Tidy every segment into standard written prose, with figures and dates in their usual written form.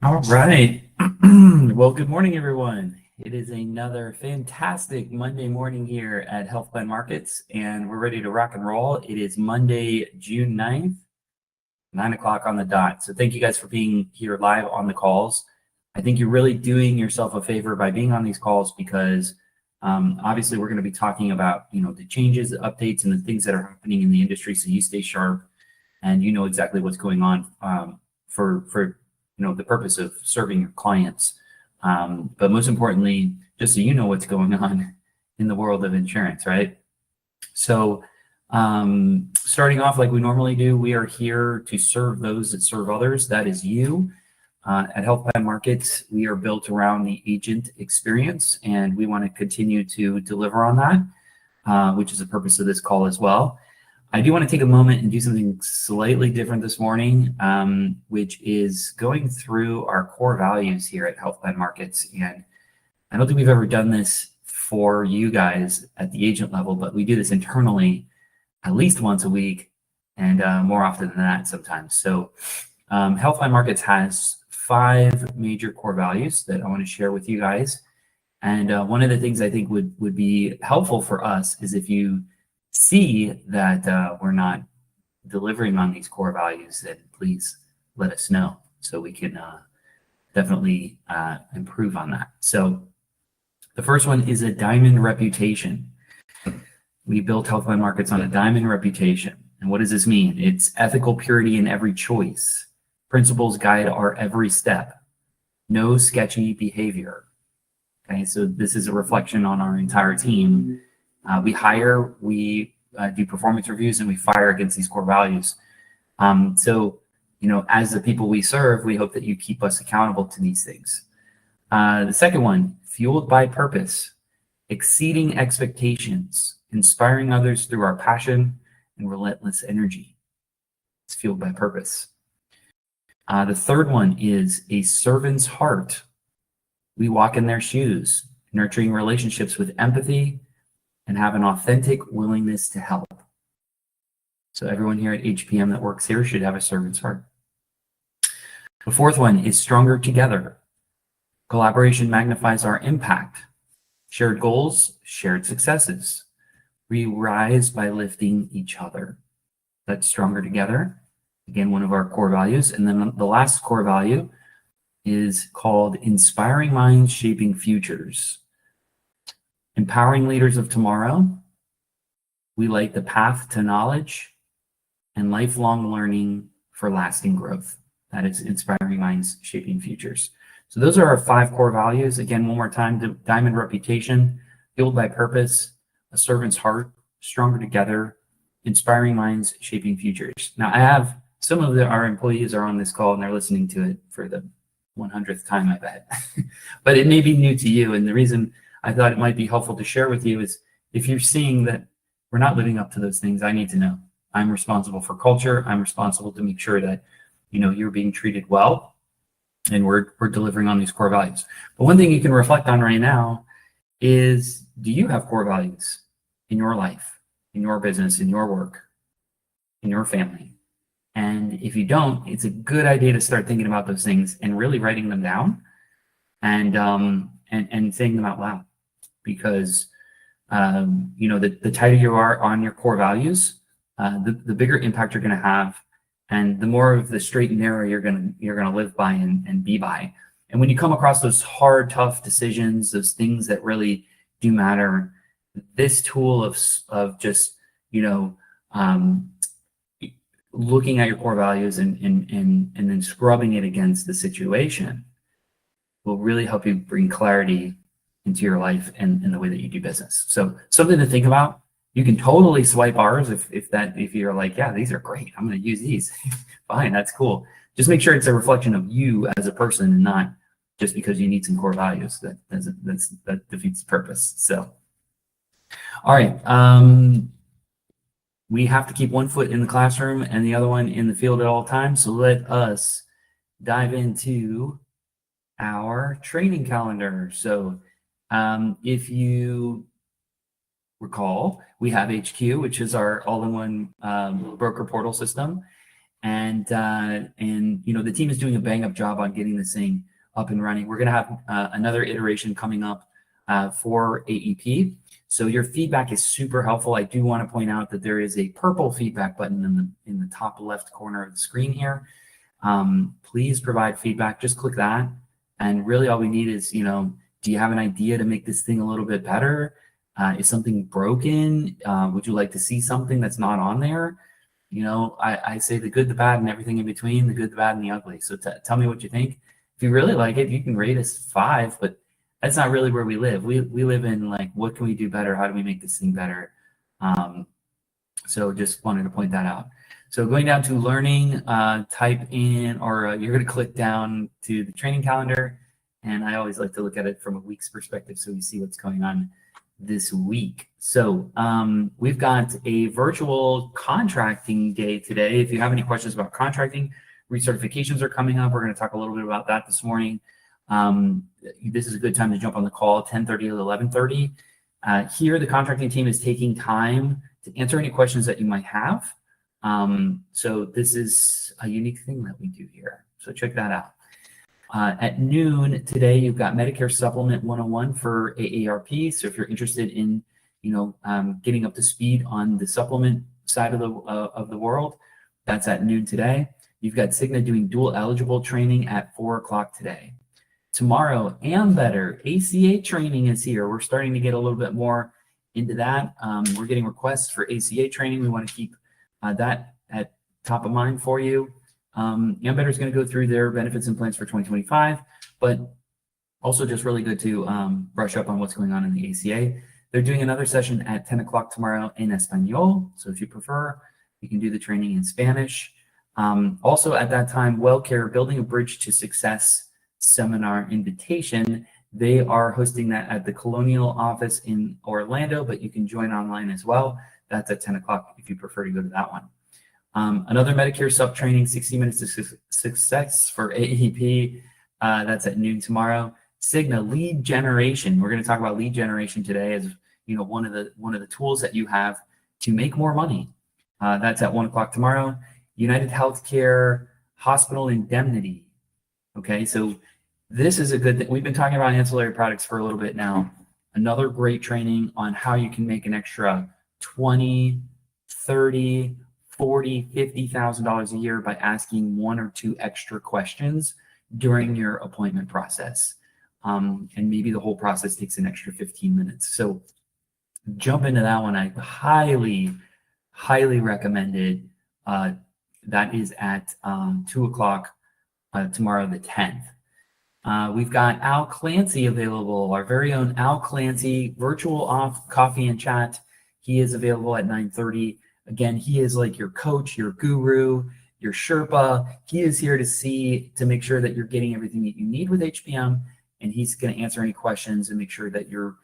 All right. Well, good morning, everyone. It is another fantastic Monday morning here at Health Plan Markets, and we're ready to rock and roll. It is Monday, June 9th, 9 o'clock on the dot. So thank you guys for being here live on the calls. I think you're really doing yourself a favor by being on these calls because obviously we're going to be talking about, the changes, the updates, and the things that are happening in the industry so you stay sharp and you know exactly what's going on for the purpose of serving your clients. But most importantly, just so you know what's going on in the world of insurance, right? So starting off like we normally do, we are here to serve those that serve others. That is you. At Health Plan Markets, we are built around the agent experience, and we want to continue to deliver on that, which is the purpose of this call as well. I do want to take a moment and do something slightly different this morning, which is going through our core values here at Health Plan Markets. And I don't think we've ever done this for you guys at the agent level, but we do this internally at least once a week and more often than that sometimes. So Health Plan Markets has 5 major core values that I want to share with you guys. And one of the things I think would be helpful for us is if you see that we're not delivering on these core values, then please let us know so we can definitely improve on that. So the first one is a diamond reputation. We built Health Plan Markets on a diamond reputation. And what does this mean? It's ethical purity in every choice. Principles guide our every step. No sketchy behavior. Okay, so this is a reflection on our entire team. We hire, we do performance reviews, and we fire against these core values. So, as the people we serve, we hope that you keep us accountable to these things. The second one, fueled by purpose, exceeding expectations, inspiring others through our passion and relentless energy. It's fueled by purpose. The third one is a servant's heart. We walk in their shoes, nurturing relationships with empathy and have an authentic willingness to help. So everyone here at HPM that works here should have a servant's heart. The fourth one is stronger together. Collaboration magnifies our impact. Shared goals, shared successes. We rise by lifting each other. That's stronger together. Again, one of our core values. And then the last core value is called inspiring minds, shaping futures. Empowering leaders of tomorrow. We light the path to knowledge and lifelong learning for lasting growth. That is inspiring minds, shaping futures. So those are our 5 core values. Again, one more time, diamond reputation, fueled by purpose, a servant's heart, stronger together, inspiring minds, shaping futures. Now I have some of our employees are on this call and they're listening to it for the 100th time, I bet. But it may be new to you. And the reason I thought it might be helpful to share with you is if you're seeing that we're not living up to those things, I need to know. I'm responsible for culture. I'm responsible to make sure that, you're being treated well and we're delivering on these core values. But one thing you can reflect on right now is, do you have core values in your life, in your business, in your work, in your family? And if you don't, it's a good idea to start thinking about those things and really writing them down and saying them out loud. Because the tighter you are on your core values, the bigger impact you're going to have, and the more of the straight and narrow you're gonna live by and be by. And when you come across those hard, tough decisions, those things that really do matter, this tool of just looking at your core values and then scrubbing it against the situation will really help you bring clarity into your life and the way that you do business. So something to think about. You can totally swipe ours if you're like, yeah, these are great, I'm going to use these. Fine, that's cool. Just make sure it's a reflection of you as a person and not just because you need some core values. That defeats the purpose. So, all right. We have to keep one foot in the classroom and the other one in the field at all times. So let us dive into our training calendar. So if you recall, we have HQ, which is our all-in-one broker portal system. and the team is doing a bang up job on getting this thing up and running. We're going to have another iteration coming up for AEP. So your feedback is super helpful. I do want to point out that there is a purple feedback button in the top left corner of the screen here. Please provide feedback. Just click that. And really all we need is, do you have an idea to make this thing a little bit better? Is something broken? Would you like to see something that's not on there? I say the good, the bad, and everything in between, the good, the bad, and the ugly. So tell me what you think. If you really like it, you can rate us 5, but that's not really where we live. We live in like, what can we do better? How do we make this thing better? So just wanted to point that out. So going down to learning, type in, or you're going to click down to the training calendar. And I always like to look at it from a week's perspective so we see what's going on this week. So we've got a virtual contracting day today. If you have any questions about contracting, recertifications are coming up. We're going to talk a little bit about that this morning. This is a good time to jump on the call, 10:30 to 11:30. Here, the contracting team is taking time to answer any questions that you might have. So this is a unique thing that we do here. So check that out. At noon today, you've got Medicare Supplement 101 for AARP. So if you're interested in, getting up to speed on the supplement side of the world, that's at noon today. You've got Cigna doing dual eligible training at 4 o'clock today. Tomorrow, Ambetter ACA training is here. We're starting to get a little bit more into that. We're getting requests for ACA training. We want to keep that at top of mind for you. Ambetter is going to go through their benefits and plans for 2025, but also just really good to brush up on what's going on in the ACA. They're doing another session at 10 o'clock tomorrow in Espanol. So if you prefer, you can do the training in Spanish. Also at that time, WellCare Building a Bridge to Success seminar invitation. They are hosting that at the Colonial office in Orlando, but you can join online as well. That's at 10 o'clock if you prefer to go to that one. Another Medicare sub training, 60 minutes to success for AEP. That's at noon tomorrow. Cigna lead generation. We're going to talk about lead generation today as one of the tools that you have to make more money. That's at 1 o'clock tomorrow. United Healthcare hospital indemnity. Okay, so this is a good thing. We've been talking about ancillary products for a little bit now. Another great training on how you can make an extra $20, $30, $40, $50,000 a year by asking 1 or 2 extra questions during your appointment process. And maybe the whole process takes an extra 15 minutes. So jump into that one. I highly, highly recommend it. That is at 2 o'clock tomorrow, the 10th. We've got Al Clancy available, our very own Al Clancy, virtual off coffee and chat. He is available at 9:30. Again, he is like your coach, your guru, your Sherpa. He is here to make sure that you're getting everything that you need with HPM, and he's going to answer any questions and make sure that you're,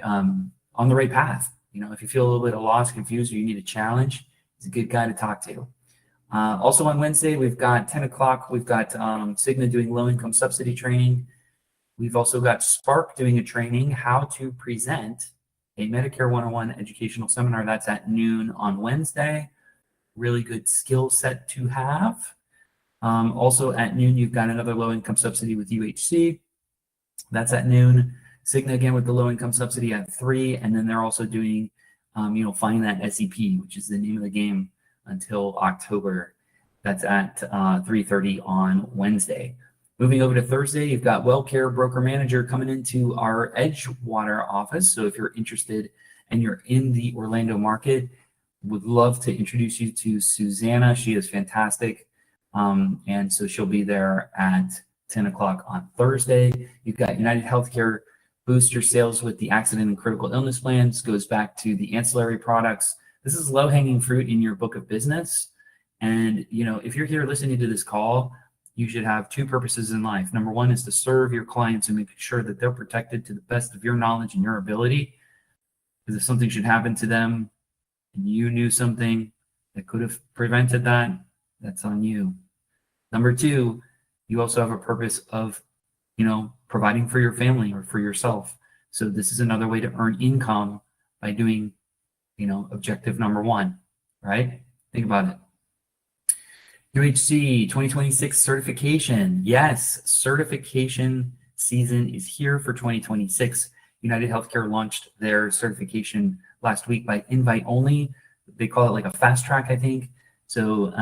on the right path. If you feel a little bit lost, confused, or you need a challenge, he's a good guy to talk to. Also on Wednesday, we've got 10 o'clock, we've got Cigna doing low-income subsidy training. We've also got Spark doing a training, how to present a Medicare 101 educational seminar. That's at noon on Wednesday. Really good skill set to have. Also at noon, you've got another low-income subsidy with UHC. That's at noon. Cigna again with the low-income subsidy at 3, and then they're also doing, Find That SEP, which is the name of the game, until October. That's at 3:30 on Wednesday. Moving over to Thursday, you've got WellCare Broker Manager coming into our Edgewater office. So if you're interested and you're in the Orlando market, would love to introduce you to Susanna. She is fantastic. And so she'll be there at 10 o'clock on Thursday. You've got United Healthcare boost your sales with the accident and critical illness plans, goes back to the ancillary products. This is low-hanging fruit in your book of business. And, if you're here listening to this call, you should have 2 purposes in life. Number 1 is to serve your clients and make sure that they're protected to the best of your knowledge and your ability. Because if something should happen to them and you knew something that could have prevented that, that's on you. Number 2, you also have a purpose of, providing for your family or for yourself. So this is another way to earn income by doing, objective number 1, right? Think about it. UHC 2026 certification. Yes, certification season is here for 2026. United Healthcare launched their certification last week by invite only. They call it like a fast track, I think. So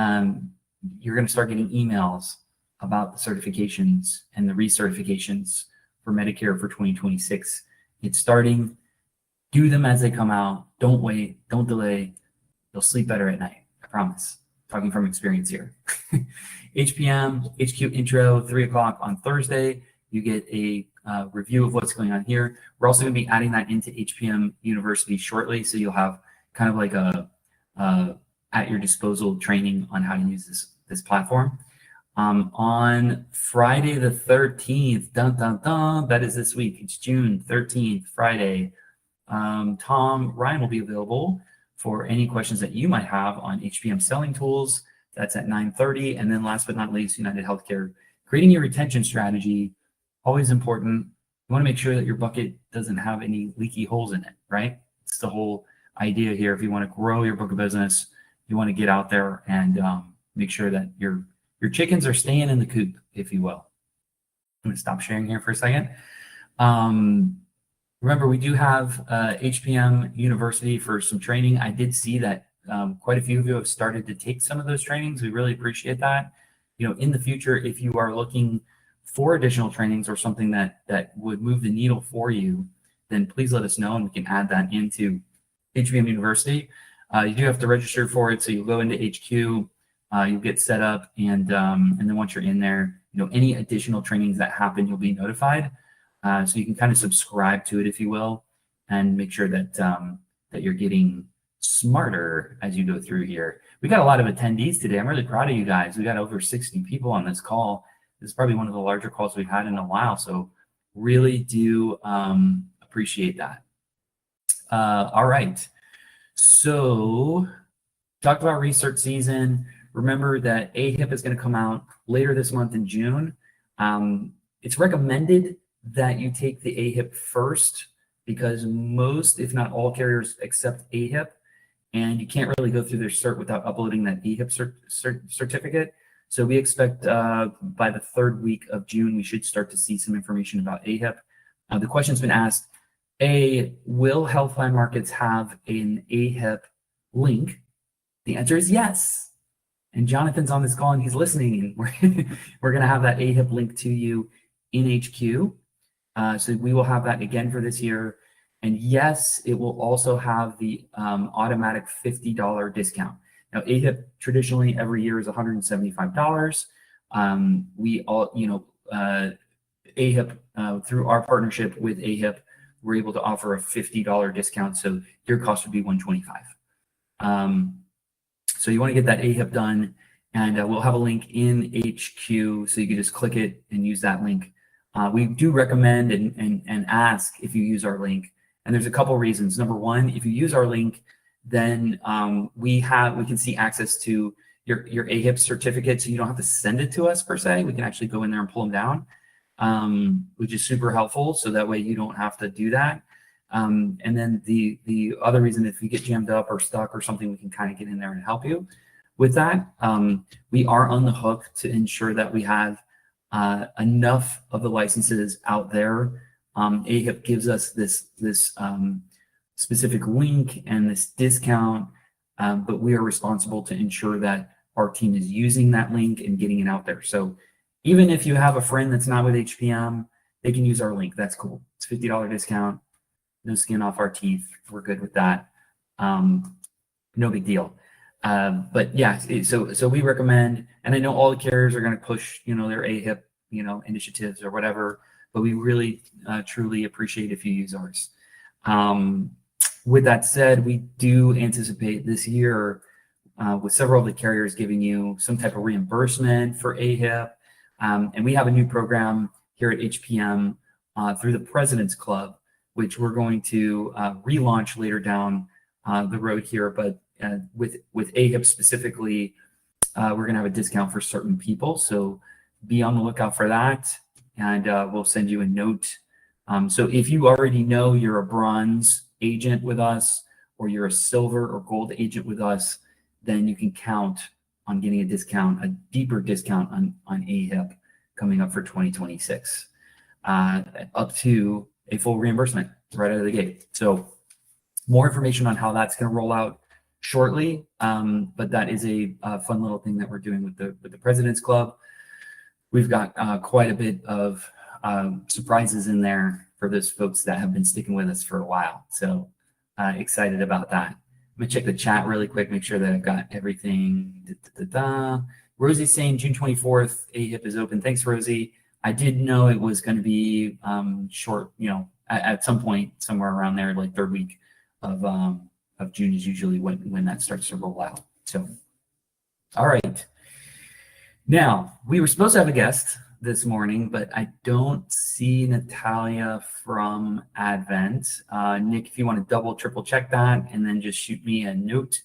you're going to start getting emails about the certifications and the recertifications for Medicare for 2026. It's starting. Do them as they come out. Don't wait. Don't delay. You'll sleep better at night. I promise. Talking from experience here. HPM, HQ intro, 3 o'clock on Thursday. You get a review of what's going on here. We're also going to be adding that into HPM University shortly. So you'll have kind of like a at your disposal training on how to use this platform. On Friday the 13th, dun, dun, dun, that is this week. It's June 13th, Friday. Tom Ryan will be available for any questions that you might have on HPM selling tools. That's at 9:30. And then last but not least, United Healthcare, creating your retention strategy, always important. You want to make sure that your bucket doesn't have any leaky holes in it, right? It's the whole idea here. If you want to grow your book of business, you want to get out there and make sure that your chickens are staying in the coop, if you will. I'm going to stop sharing here for a second. Remember, we do have HPM University for some training. I did see that quite a few of you have started to take some of those trainings. We really appreciate that. In the future, if you are looking for additional trainings or something that would move the needle for you, then please let us know and we can add that into HPM University. You do have to register for it, so you go into HQ, you'll get set up, and then once you're in there, any additional trainings that happen, you'll be notified. So you can kind of subscribe to it, if you will, and make sure that that you're getting smarter as you go through here. We got a lot of attendees today. I'm really proud of you guys. We got over 60 people on this call. This is probably one of the larger calls we've had in a while. So really do appreciate that. All right. So talked about research season. Remember that AHIP is going to come out later this month in June. It's recommended that you take the AHIP first because most, if not all, carriers accept AHIP, and you can't really go through their cert without uploading that AHIP certificate. So we expect by the 3rd week of June, we should start to see some information about AHIP. The question's been asked, will Health Plan Markets have an AHIP link? The answer is yes. And Jonathan's on this call and he's listening, and we're going to have that AHIP link to you in HQ. So we will have that again for this year. And yes, it will also have the automatic $50 discount. Now, AHIP traditionally every year is $175. We all, AHIP, through our partnership with AHIP, we're able to offer a $50 discount. So your cost would be $125. So you want to get that AHIP done, and we'll have a link in HQ, so you can just click it and use that link. We do recommend and ask if you use our link, and there's a couple reasons. Number one, if you use our link, then we can see access to your AHIP certificate, so you don't have to send it to us per se. We can actually go in there and pull them down, which is super helpful. So that way you don't have to do that. And then the other reason, if you get jammed up or stuck or something, we can kind of get in there and help you with that. We are on the hook to ensure that we have enough of the licenses out there. AHIP gives us this specific link and this discount, but we are responsible to ensure that our team is using that link and getting it out there. So even if you have a friend that's not with HPM, they can use our link. That's cool. It's $50 discount. No skin off our teeth. We're good with that. No big deal. But yeah, so we recommend, and I know all the carriers are going to push, their AHIP, initiatives or whatever, but we really truly appreciate if you use ours. With that said, we do anticipate this year with several of the carriers giving you some type of reimbursement for AHIP. And we have a new program here at HPM through the President's Club, which we're going to relaunch later down the road here. But with AHIP specifically, we're going to have a discount for certain people. So be on the lookout for that, and we'll send you a note. So if you already know you're a bronze agent with us, or you're a silver or gold agent with us, then you can count on getting a discount, a deeper discount on AHIP coming up for 2026, up to a full reimbursement right out of the gate. So more information on how that's going to roll out shortly, but that is a fun little thing that we're doing with the President's Club. We've got quite a bit of surprises in there for those folks that have been sticking with us for a while. So excited about that. I'm gonna check the chat really quick, make sure that I've got everything. Rosie's saying June 24th, AHIP is open. Thanks, Rosie. I did know it was going to be short, at some point somewhere around there, like third week of June is usually when that starts to roll out. So, all right. Now, we were supposed to have a guest this morning, but I don't see Natalia from Advent. Nick, if you want to double, triple check that and then just shoot me a note.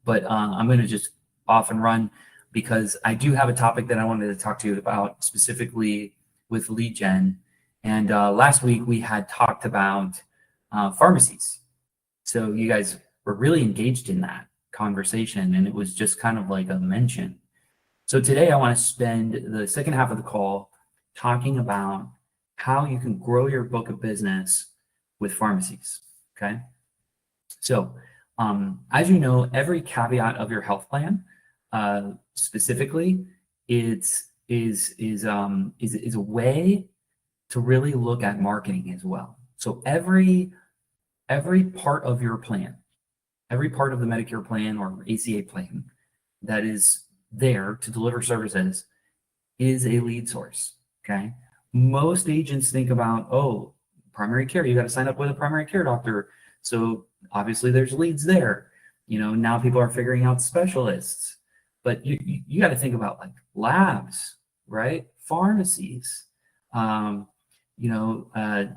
But I'm going to just off and run because I do have a topic that I wanted to talk to you about specifically with lead gen. And last week we had talked about pharmacies. So you guys were really engaged in that conversation and it was just kind of like a mention. So today I want to spend the second half of the call talking about how you can grow your book of business with pharmacies, okay? So as you know, every caveat of your health plan, specifically, is a way to really look at marketing as well. So every part of your plan, every part of the Medicare plan or ACA plan that is there to deliver services is a lead source, okay? Most agents think about, oh, primary care, you got to sign up with a primary care doctor. So obviously there's leads there. Now people are figuring out specialists, but you got to think about like labs, right? Pharmacies,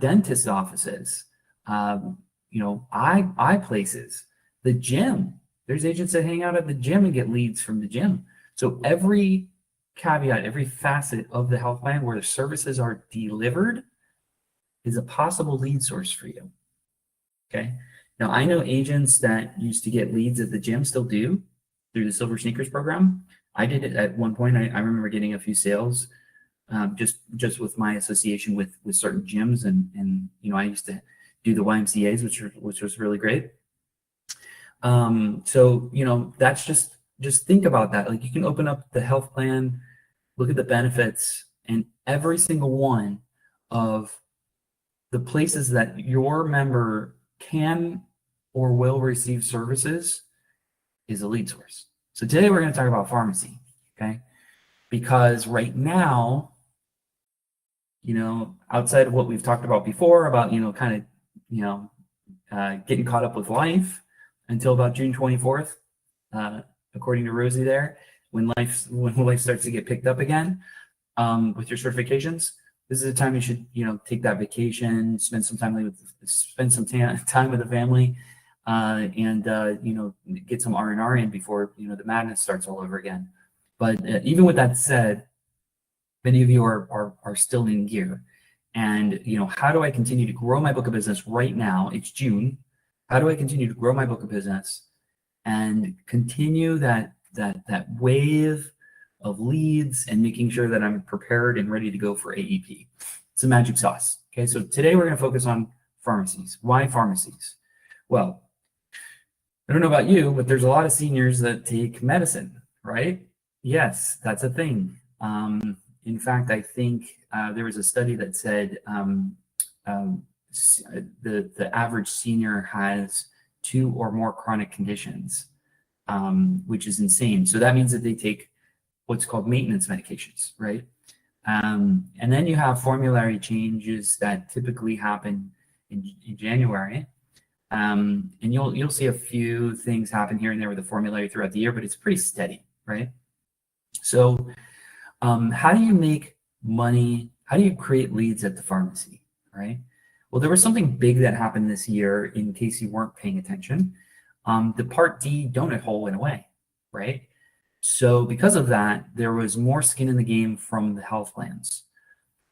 dentist offices, eye places, the gym. There's agents that hang out at the gym and get leads from the gym. So every caveat, every facet of the health plan where the services are delivered is a possible lead source for you. Okay. Now I know agents that used to get leads at the gym, still do, through the Silver Sneakers program. I did it at one point. I remember getting a few sales just with my association with certain gyms, and I used to do the YMCA's, which was really great. So that's just think about that. Like you can open up the health plan, look at the benefits, and every single one of the places that your member can or will receive services is a lead source. So today we're going to talk about pharmacy, okay? Because right now, outside of what we've talked about before about, getting caught up with life until about June 24th, according to Rosie there, when life starts to get picked up again with your certifications, this is the time you should, take that vacation, spend some time with the family, and get some R&R in before the madness starts all over again. But even with that said, many of you are still in gear, and how do I continue to grow my book of business right now? It's June. How do I continue to grow my book of business and continue that wave of leads and making sure that I'm prepared and ready to go for AEP? It's a magic sauce. Okay, so today we're going to focus on pharmacies. Why pharmacies? Well, I don't know about you, but there's a lot of seniors that take medicine, right? Yes, that's a thing. In fact, I think there was a study that said the average senior has 2 or more chronic conditions, which is insane. So that means that they take what's called maintenance medications, right? And then you have formulary changes that typically happen in January. And you'll see a few things happen here and there with the formulary throughout the year, but it's pretty steady, right? So how do you make money? How do you create leads at the pharmacy, right? Well, there was something big that happened this year, in case you weren't paying attention. The Part D donut hole went away, right? So because of that, there was more skin in the game from the health plans.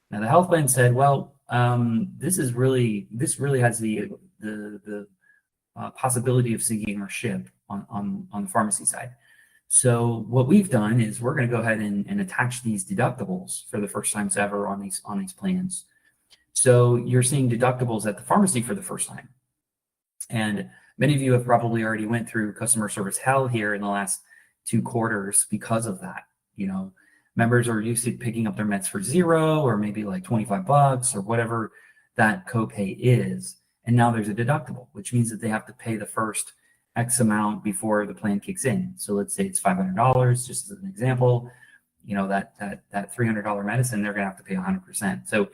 Now the health plan said, well, this really has the possibility of sinking our ship on the pharmacy side. So what we've done is we're going to go ahead and attach these deductibles for the first times ever on these plans. So you're seeing deductibles at the pharmacy for the first time. And many of you have probably already went through customer service hell here in the last 2 quarters because of that. You know, members are used to picking up their meds for $0 or maybe like $25 or whatever that copay is. And now there's a deductible, which means that they have to pay the first X amount before the plan kicks in. So let's say it's $500, just as an example. You know, that $300 medicine, they're going to have to pay 100%. So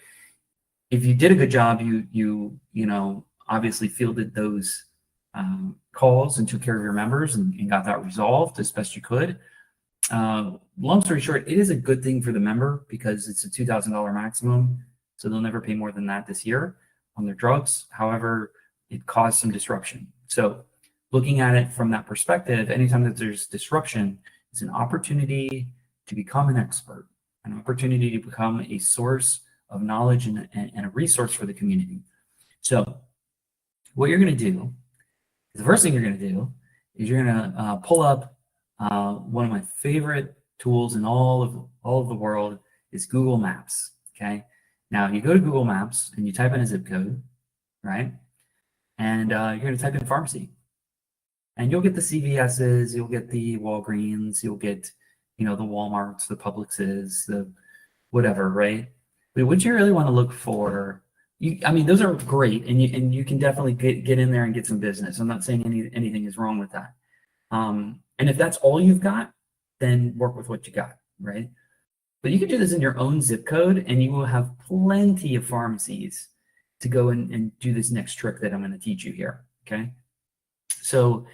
if you did a good job, you know, obviously fielded those calls and took care of your members and got that resolved as best you could. Long story short, it is a good thing for the member because it's a $2,000 maximum, so they'll never pay more than that this year on their drugs. However, it caused some disruption. So looking at it from that perspective, anytime that there's disruption, it's an opportunity to become an expert, an opportunity to become a source of knowledge and a resource for the community. So what you're going to do, the first thing you're going to do is you're going to pull up one of my favorite tools in all of the world is Google Maps. Okay. Now you go to Google Maps and you type in a zip code, right? And you're going to type in pharmacy, and you'll get the CVS's, you'll get the Walgreens, you'll get, you know, the Walmarts, the Publix's, the whatever, right? But what you really want to look for, I mean, those are great, and you can definitely get in there and get some business. I'm not saying anything is wrong with that. And if that's all you've got, then work with what you got, right? But you can do this in your own zip code, and you will have plenty of pharmacies to go and do this next trick that I'm going to teach you here, okay? So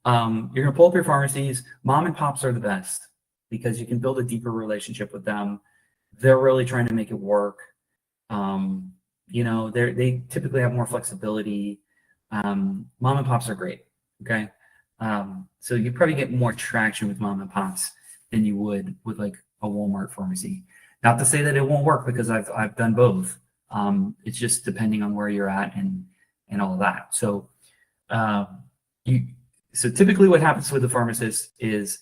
you're going to pull up your pharmacies. Mom and pops are the best because you can build a deeper relationship with them. They're really trying to make it work. You know, they typically have more flexibility. Mom and pops are great, okay? So you probably get more traction with mom and pops than you would with like a Walmart pharmacy. Not to say that it won't work, because I've done both. It's just depending on where you're at and all of that. So so typically what happens with the pharmacist is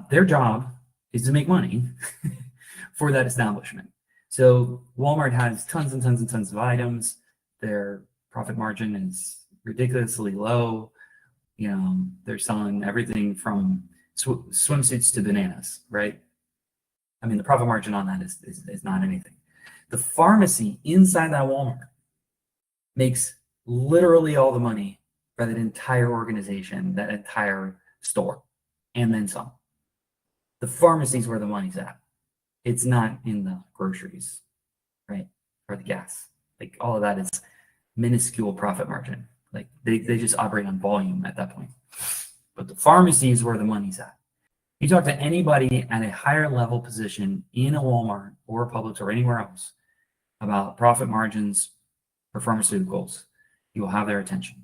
their job is to make money for that establishment. So Walmart has tons and tons and tons of items. Their profit margin is ridiculously low. You know, they're selling everything from swimsuits to bananas, right? I mean, the profit margin on that is not anything. The pharmacy inside that Walmart makes literally all the money for that entire organization, that entire store, and then some. The pharmacy is where the money's at. It's not in the groceries, right? Or the gas. Like, all of that is minuscule profit margin. Like, they just operate on volume at that point. But the pharmacy is where the money's at. You talk to anybody at a higher level position in a Walmart or a Publix or anywhere else about profit margins for pharmaceuticals, you will have their attention.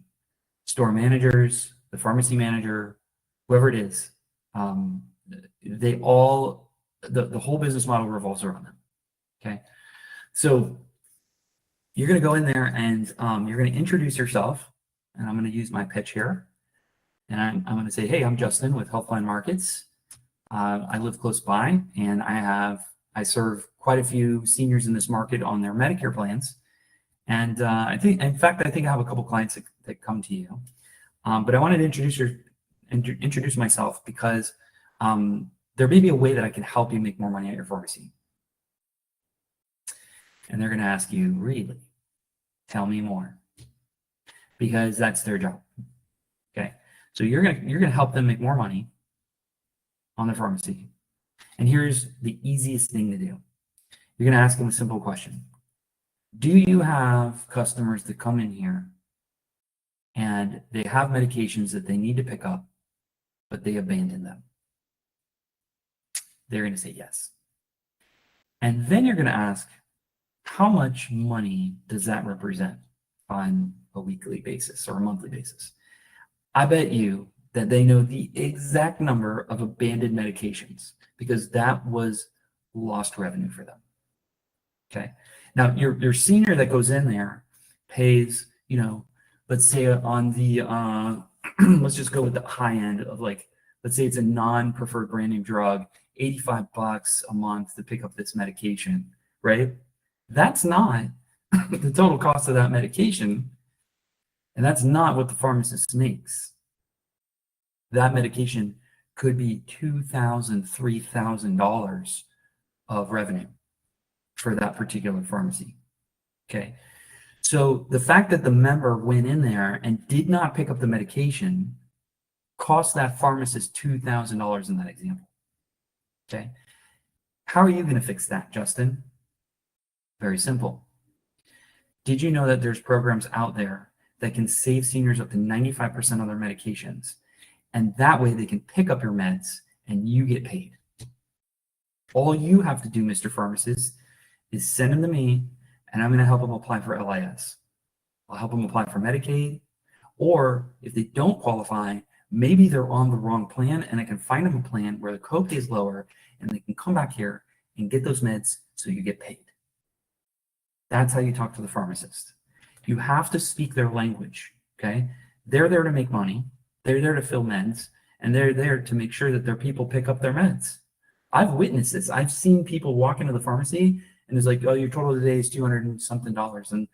Store managers, the pharmacy manager, whoever it is, they all, the whole business model revolves around them. Okay. So you're going to go in there and you're going to introduce yourself, and I'm going to use my pitch here. And I'm going to say, hey, I'm Justin with Healthline Markets. I live close by, and I serve quite a few seniors in this market on their Medicare plans. And I think I have a couple clients that come to you. But I wanted to introduce myself because there may be a way that I can help you make more money at your pharmacy. And they're going to ask you, really? Tell me more. Because that's their job. Okay. So you're gonna help them make more money on their pharmacy. And here's the easiest thing to do. You're gonna ask them a simple question. Do you have customers that come in here and they have medications that they need to pick up, but they abandon them? They're gonna say yes. And then you're gonna ask, how much money does that represent on a weekly basis or a monthly basis? I bet you that they know the exact number of abandoned medications, because that was lost revenue for them. Okay. Now your senior that goes in there pays, you know, let's say on the let's just go with the high end of like let's say it's a non-preferred brand name drug, $85 a month to pick up this medication, right? That's not the total cost of that medication, and that's not what the pharmacist makes. That medication could be $2,000, $3,000 of revenue for that particular pharmacy. Okay. So the fact that the member went in there and did not pick up the medication cost that pharmacist $2,000 in that example. Okay. How are you going to fix that, Justin? Very simple. Did you know that there's programs out there that can save seniors up to 95% of their medications? And that way they can pick up your meds and you get paid. All you have to do, Mr. Pharmacist, is send them to me and I'm going to help them apply for LIS. I'll help them apply for Medicaid, or if they don't qualify, maybe they're on the wrong plan and I can find them a plan where the copay is lower and they can come back here and get those meds so you get paid. That's how you talk to the pharmacist. You have to speak their language, okay? They're there to make money, they're there to fill meds, and they're there to make sure that their people pick up their meds. I've witnessed this. I've seen people walk into the pharmacy and it's like, oh, your total today is $200 and something. And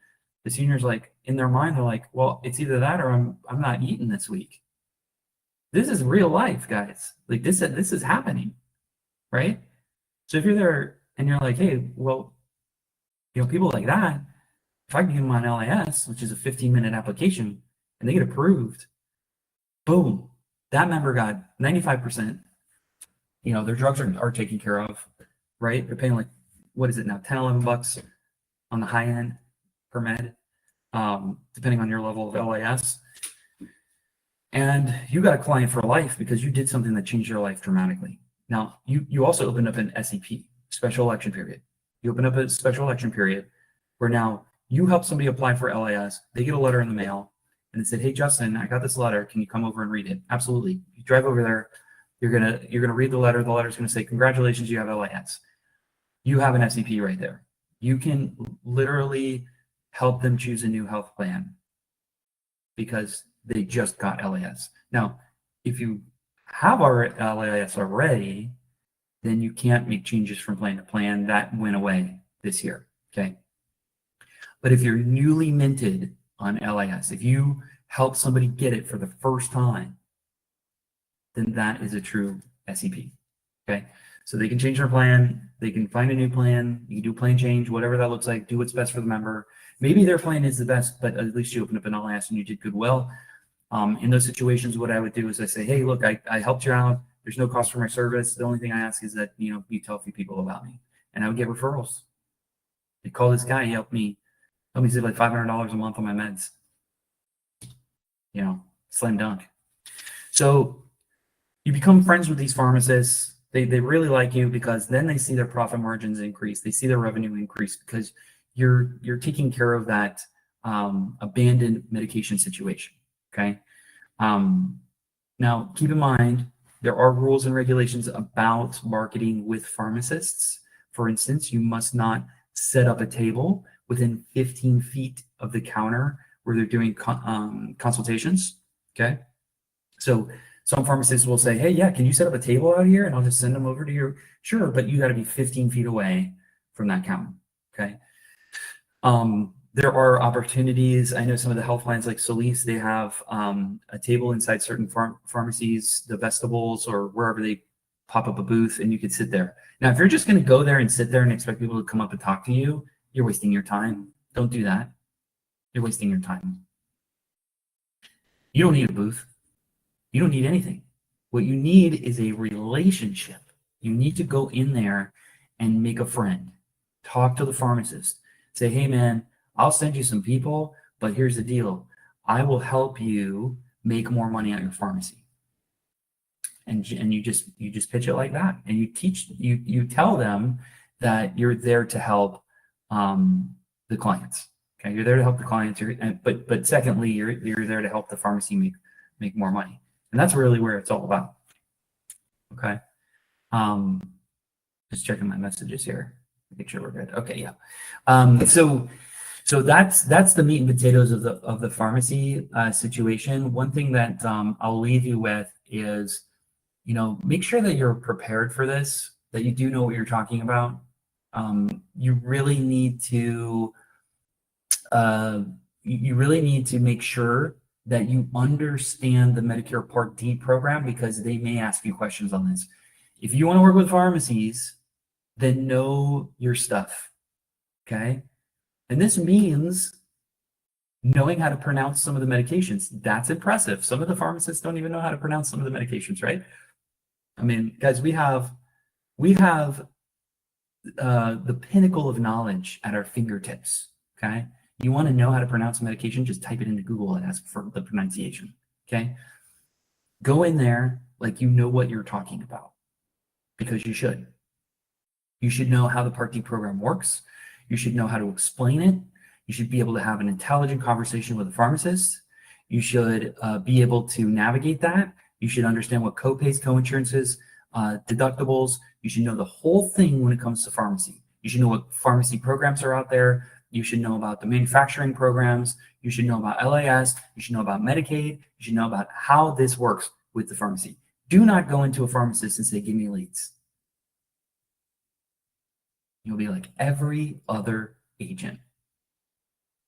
the senior's like, in their mind, they're like, well, it's either that or I'm not eating this week. This is real life, guys. Like this is happening, right? So if you're there and you're like, hey, well, you know, people like that, if I can get them on LIS, which is a 15-minute application, and they get approved, boom, that member got 95%. You know, their drugs are taken care of, right? They're paying like, what is it now, 10, 11 bucks on the high end per med, depending on your level of LIS. And you got a client for life because you did something that changed their life dramatically. Now, you also opened up an SEP, special election period. You open up a special election period where now you help somebody apply for LIS, they get a letter in the mail, and it said, hey, Justin, I got this letter. Can you come over and read it? Absolutely. You drive over there. You're gonna read the letter. The letter's gonna say, congratulations, you have LIS. You have an SEP right there. You can literally help them choose a new health plan because they just got LIS. Now, if you have our LIS already, then you can't make changes from plan to plan. That went away this year, okay? But if you're newly minted on LIS, if you help somebody get it for the first time, then that is a true SEP, okay? So they can change their plan, they can find a new plan, you can do plan change, whatever that looks like, do what's best for the member. Maybe their plan is the best, but at least you opened up an LIS and you did good well. In those situations, what I would do is I say, hey, look, I helped you out. There's no cost for my service. The only thing I ask is that, you know, you tell a few people about me. And I would get referrals. They call this guy, he helped me save like $500 a month on my meds. You know, slam dunk. So you become friends with these pharmacists. They really like you because then they see their profit margins increase. They see their revenue increase because you're taking care of that abandoned medication situation. Okay. Now, keep in mind, there are rules and regulations about marketing with pharmacists. For instance, you must not set up a table within 15 feet of the counter where they're doing consultations. Okay. So some pharmacists will say, hey, yeah, can you set up a table out here and I'll just send them over to you? Sure, but you got to be 15 feet away from that counter. Okay. There are opportunities. I know some of the health plans like Solis, they have a table inside certain pharmacies, the vestibules or wherever they pop up a booth and you could sit there. Now, if you're just going to go there and sit there and expect people to come up and talk to you, you're wasting your time. Don't do that. You're wasting your time. You don't need a booth. You don't need anything. What you need is a relationship. You need to go in there and make a friend. Talk to the pharmacist. Say, hey, man, I'll send you some people, but here's the deal. I will help you make more money at your pharmacy. And you just pitch it like that. And you tell them that you're there to help the clients. Okay, you're there to help the clients. But secondly, you're there to help the pharmacy make more money. And that's really where it's all about. Okay. Just checking my messages here. Make sure we're good. Okay, yeah. So that's the meat and potatoes of the pharmacy situation. One thing that I'll leave you with is, make sure that you're prepared for this, that you do know what you're talking about. You really need to make sure that you understand the Medicare Part D program, because they may ask you questions on this. If you want to work with pharmacies, then know your stuff, okay? And this means knowing how to pronounce some of the medications. That's impressive. Some of the pharmacists don't even know how to pronounce some of the medications, right? I mean, guys, we have the pinnacle of knowledge at our fingertips, okay? You want to know how to pronounce a medication, just type it into Google and ask for the pronunciation, okay? Go in there like you know what you're talking about, because you should. You should know how the Part D program works. You should know how to explain it. You should be able to have an intelligent conversation with a pharmacist. You should be able to navigate that. You should understand what copays, coinsurances, deductibles. You should know the whole thing when it comes to pharmacy. You should know what pharmacy programs are out there. You should know about the manufacturing programs. You should know about LAS. You should know about Medicaid. You should know about how this works with the pharmacy. Do not go into a pharmacist and say, give me leads. You'll be like every other agent,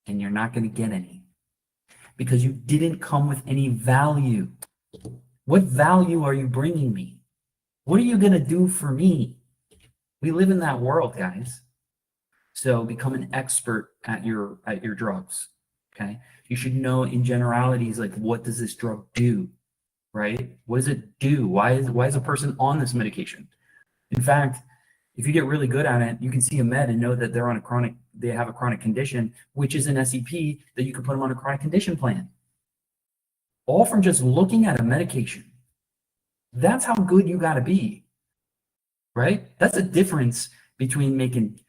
and you're not going to get any because you didn't come with any value. What value are you bringing me? What are you going to do for me? We live in that world, guys. So become an expert at your drugs, okay? You should know in generalities, like, what does this drug do, right? What does it do? Why is a person on this medication? In fact, if you get really good at it, you can see a med and know that they have a chronic condition, which is an SEP, that you can put them on a chronic condition plan. All from just looking at a medication. That's how good you got to be, right? That's a difference between making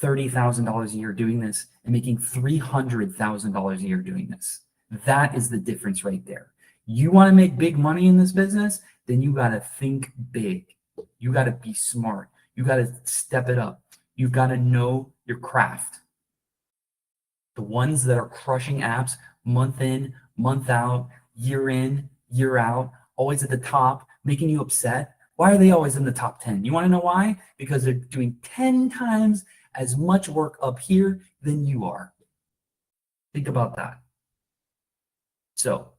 $30,000 a year doing this and making $300,000 a year doing this. That is the difference right there. You want to make big money in this business, then you got to think big. You got to be smart. You got to step it up. You've got to know your craft. The ones that are crushing apps month in, month out, year in, year out, always at the top, making you upset. Why are they always in the top 10? You want to know why? Because they're doing 10 times as much work up here than you are. Think about that. So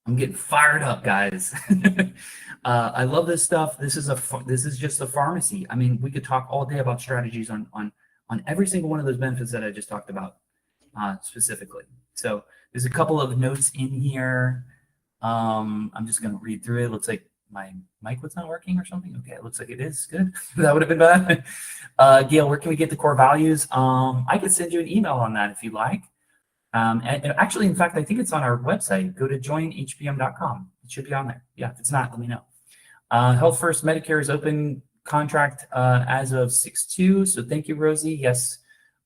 I'm getting fired up, guys. I love this stuff. This is just a pharmacy. I mean, we could talk all day about strategies on every single one of those benefits that I just talked about specifically. So there's a couple of notes in here. I'm just going to read through it. Looks like my mic was not working or something. Okay, it looks like it is. Good. That would have been bad. Gail, where can we get the core values? I could send you an email on that if you like. And actually, in fact, I think it's on our website. Go to joinhpm.com. It should be on there. Yeah, if it's not, let me know. Health First Medicare is open contract as of 6/2. So thank you, Rosie. Yes.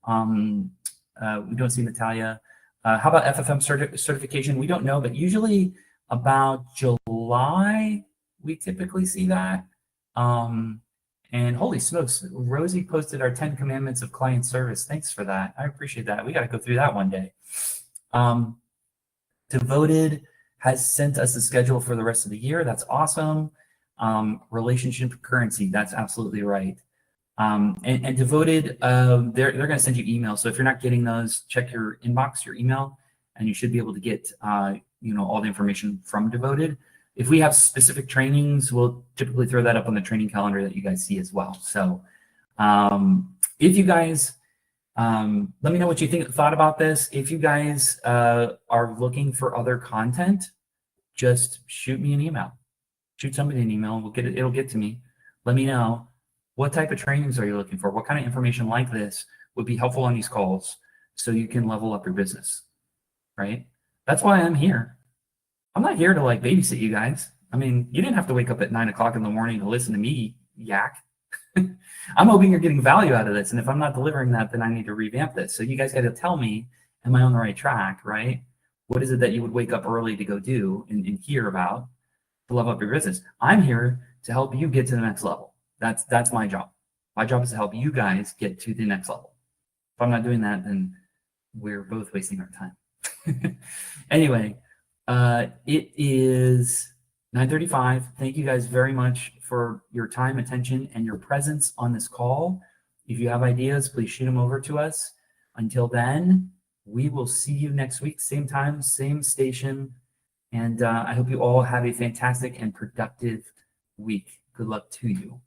We don't see Natalia. How about FFM certification? We don't know, but usually about July, we typically see that. And holy smokes, Rosie posted our 10 commandments of client service. Thanks for that. I appreciate that. We got to go through that one day. Devoted has sent us a schedule for the rest of the year. That's awesome. Relationship currency. That's absolutely right. And Devoted, they're going to send you emails. So if you're not getting those, check your inbox, your email, and you should be able to get all the information from Devoted. If we have specific trainings, we'll typically throw that up on the training calendar that you guys see as well. So if you guys, let me know what you thought about this. If you guys are looking for other content, just shoot me an email. Shoot somebody an email. We'll get it. It'll get to me. Let me know. What type of trainings are you looking for? What kind of information like this would be helpful on these calls so you can level up your business, right? That's why I'm here. I'm not here to like babysit you guys. I mean, you didn't have to wake up at 9 o'clock in the morning to listen to me yak. I'm hoping you're getting value out of this. And if I'm not delivering that, then I need to revamp this. So you guys got to tell me, am I on the right track, right? What is it that you would wake up early to go do and hear about to level up your business? I'm here to help you get to the next level. That's my job. My job is to help you guys get to the next level. If I'm not doing that, then we're both wasting our time. Anyway, it is 9:35. Thank you guys very much for your time, attention, and your presence on this call. If you have ideas, please shoot them over to us. Until then, we will see you next week, same time, same station. And I hope you all have a fantastic and productive week. Good luck to you.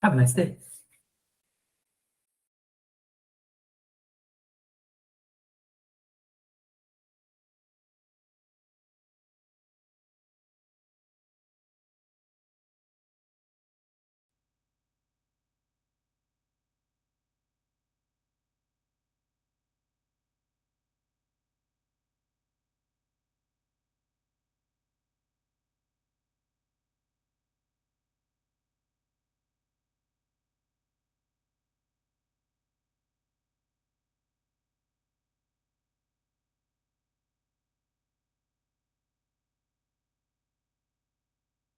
Have a nice day.